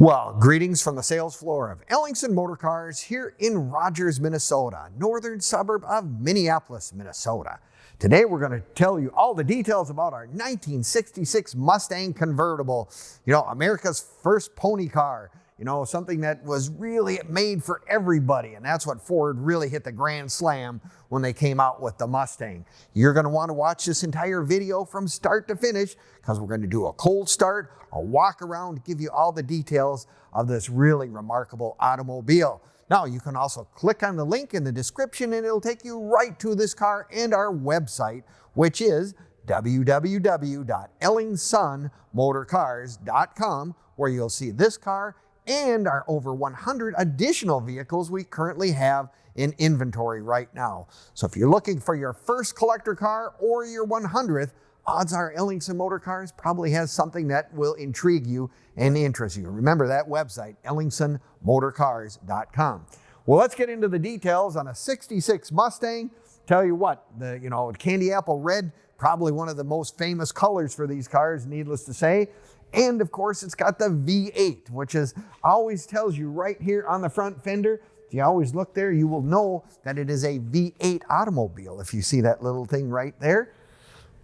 Well, greetings from the sales floor of Ellingson Motor Cars here in Rogers, Minnesota, northern suburb of Minneapolis, Minnesota. Today we're going to tell you all the details about our 1966 Mustang Convertible, America's first pony car, something that was really made for everybody. And that's what Ford really hit the grand slam when they came out with the Mustang. You're going to want to watch this entire video from start to finish because we're going to do a cold start, a walk around, give you all the details of this really remarkable automobile. Now, you can also click on the link in the description and it'll take you right to this car and our website, which is www.ellingsonmotorcars.com, where you'll see this car and our over 100 additional vehicles we currently have in inventory right now. So if you're looking for your first collector car or your 100th, odds are Ellingson Motor Cars probably has something that will intrigue you and interest you. Remember that website, ellingsonmotorcars.com. Well, let's get into the details on a 66 Mustang. Tell you what, the candy apple red, probably one of the most famous colors for these cars, needless to say. And of course, it's got the V8, which always tells you right here on the front fender. If you always look there, you will know that it is a V8 automobile. If you see that little thing right there.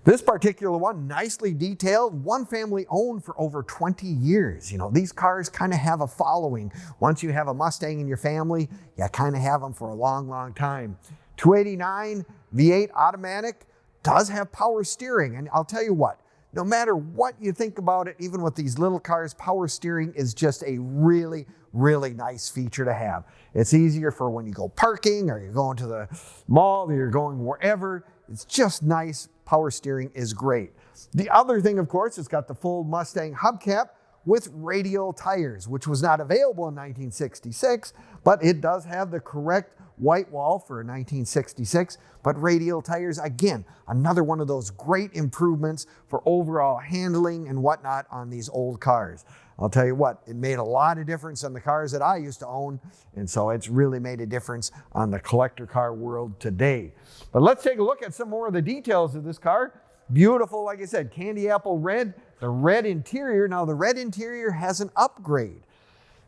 This particular one, nicely detailed, one family owned for over 20 years. These cars kind of have a following. Once you have a Mustang in your family, you kind of have them for a long, long time. 289 V8 automatic, does have power steering. And I'll tell you what, no matter what you think about it, even with these little cars, power steering is just a really, really nice feature to have. It's easier for when you go parking or you're going to the mall or you're going wherever. It's just nice. Power steering is great. The other thing, of course, it's got the full Mustang hubcap with radial tires, which was not available in 1966, but it does have the correct whitewall for 1966, but radial tires, again, another one of those great improvements for overall handling and whatnot on these old cars. I'll tell you what, it made a lot of difference on the cars that I used to own, and so it's really made a difference on the collector car world today. But let's take a look at some more of the details of this car. Beautiful, like I said, candy apple red, the red interior. Now, the red interior has an upgrade.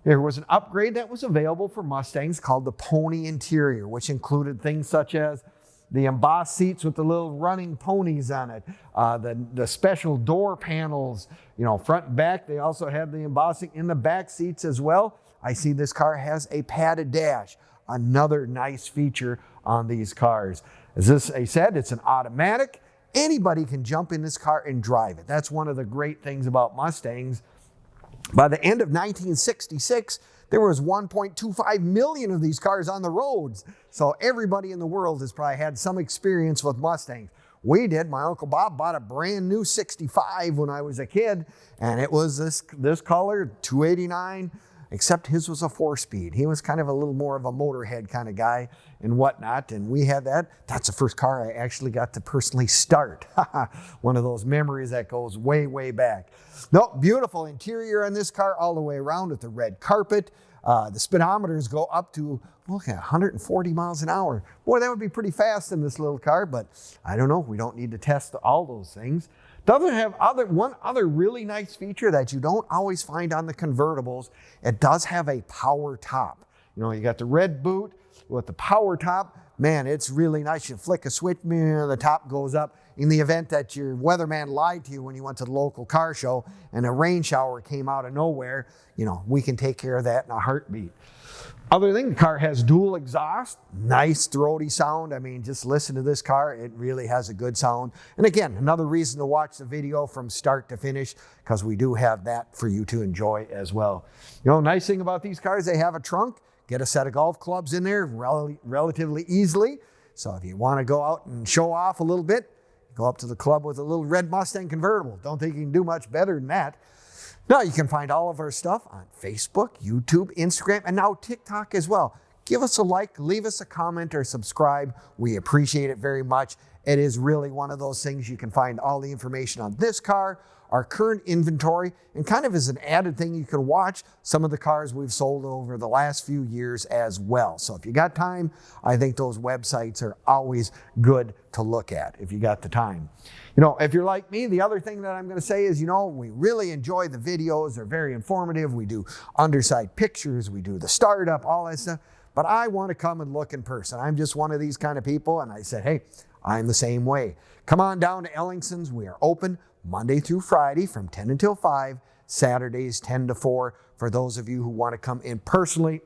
There was an upgrade that was available for Mustangs called the Pony interior, which included things such as the embossed seats with the little running ponies on it, the special door panels, front and back. They also have the embossing in the back seats as well. I see this car has a padded dash, another nice feature on these cars. As I said, it's an automatic. Anybody can jump in this car and drive it. That's one of the great things about Mustangs. By the end of 1966, there was 1.25 million of these cars on the roads. So everybody in the world has probably had some experience with Mustangs. We did. My Uncle Bob bought a brand new 65 when I was a kid, and it was this color, 289, except his was a 4-speed. He was kind of a little more of a motorhead kind of guy and whatnot, and we had that. That's the first car I actually got to personally start. One of those memories that goes way, way back. No, beautiful interior on this car all the way around with the red carpet. The speedometers go up to, look at 140 miles an hour. Boy, that would be pretty fast in this little car, but I don't know. We don't need to test all those things. Doesn't have one other really nice feature that you don't always find on the convertibles. It does have a power top. You got the red boot with the power top. Man, it's really nice. You flick a switch, the top goes up. In the event that your weatherman lied to you when you went to the local car show and a rain shower came out of nowhere, we can take care of that in a heartbeat. Other thing, the car has dual exhaust, nice throaty sound. I mean, just listen to this car. It really has a good sound. And again, another reason to watch the video from start to finish, because we do have that for you to enjoy as well. Nice thing about these cars, they have a trunk. Get a set of golf clubs in there relatively easily. So if you want to go out and show off a little bit, go up to the club with a little red Mustang Convertible. Don't think you can do much better than that. Now, you can find all of our stuff on Facebook, YouTube, Instagram, and now TikTok as well. Give us a like, leave us a comment, or subscribe. We appreciate it very much. It is really one of those things you can find all the information on this car our current inventory, and kind of as an added thing, you can watch some of the cars we've sold over the last few years as well. So if you got time, I think those websites are always good to look at if you got the time. You know, if you're like me, the other thing that I'm going to say is, you know, we really enjoy the videos. They're very informative. We do underside pictures. We do the startup, all that stuff. But I want to come and look in person. I'm just one of these kind of people. And I said, hey, I'm the same way. Come on down to Ellingson's. We are open Monday through Friday from 10 until 5, Saturdays 10 to 4 for those of you who want to come in personally,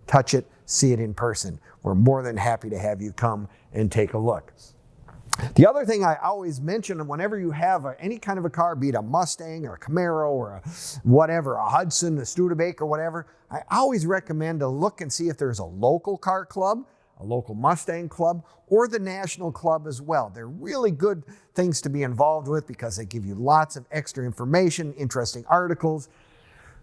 touch it, see it in person. We're more than happy to have you come and take a look. The other thing I always mention, whenever you have any kind of a car, be it a Mustang or a Camaro or a whatever, a Hudson, a Studebaker, whatever, I always recommend to look and see if there's a local car club, a local Mustang club, or the national club as well. They're really good things to be involved with because they give you lots of extra information, interesting articles.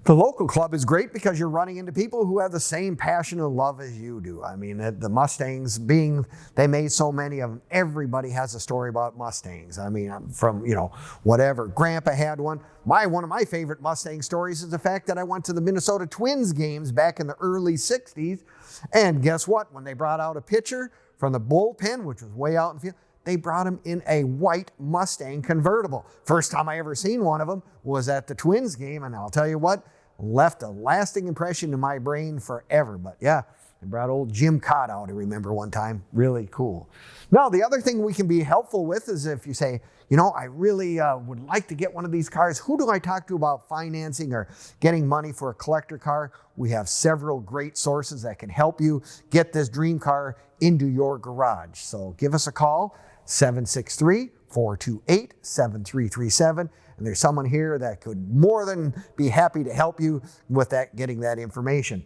The local club is great because you're running into people who have the same passion and love as you do. I mean, the Mustangs being, they made so many of them, everybody has a story about Mustangs. I mean, from, you know, whatever. Grandpa had one. One of my favorite Mustang stories is the fact that I went to the Minnesota Twins games back in the early 60s. And guess what? When they brought out a pitcher from the bullpen, which was way out in the field, they brought him in a white Mustang convertible. First time I ever seen one of them was at the Twins game, and I'll tell you what, left a lasting impression in my brain forever. But yeah, they brought old Jim Cott out, I remember one time. Really cool. Now, the other thing we can be helpful with is if you say, you know, I really would like to get one of these cars. Who do I talk to about financing or getting money for a collector car? We have several great sources that can help you get this dream car into your garage. So give us a call, 763-428-7337. And there's someone here that could more than be happy to help you with that, getting that information.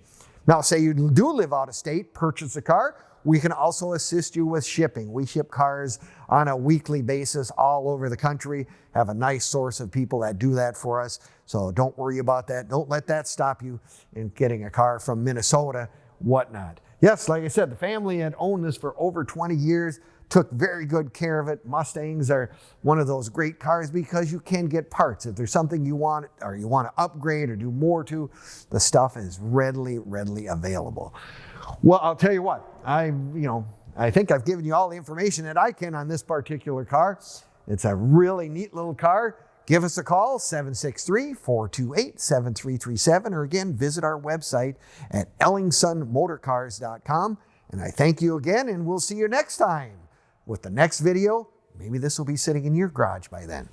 Now, say you do live out of state, purchase a car, we can also assist you with shipping. We ship cars on a weekly basis all over the country, have a nice source of people that do that for us. So don't worry about that. Don't let that stop you in getting a car from Minnesota, whatnot. Yes, like I said, the family had owned this for over 20 years. Took very good care of it. Mustangs are one of those great cars because you can get parts. If there's something you want or you want to upgrade or do more to, the stuff is readily available. Well, I'll tell you what, I think I've given you all the information that I can on this particular car. It's a really neat little car. Give us a call, 763-428-7337, or again, visit our website at ellingsonmotorcars.com. And I thank you again, and we'll see you next time with the next video. Maybe this will be sitting in your garage by then.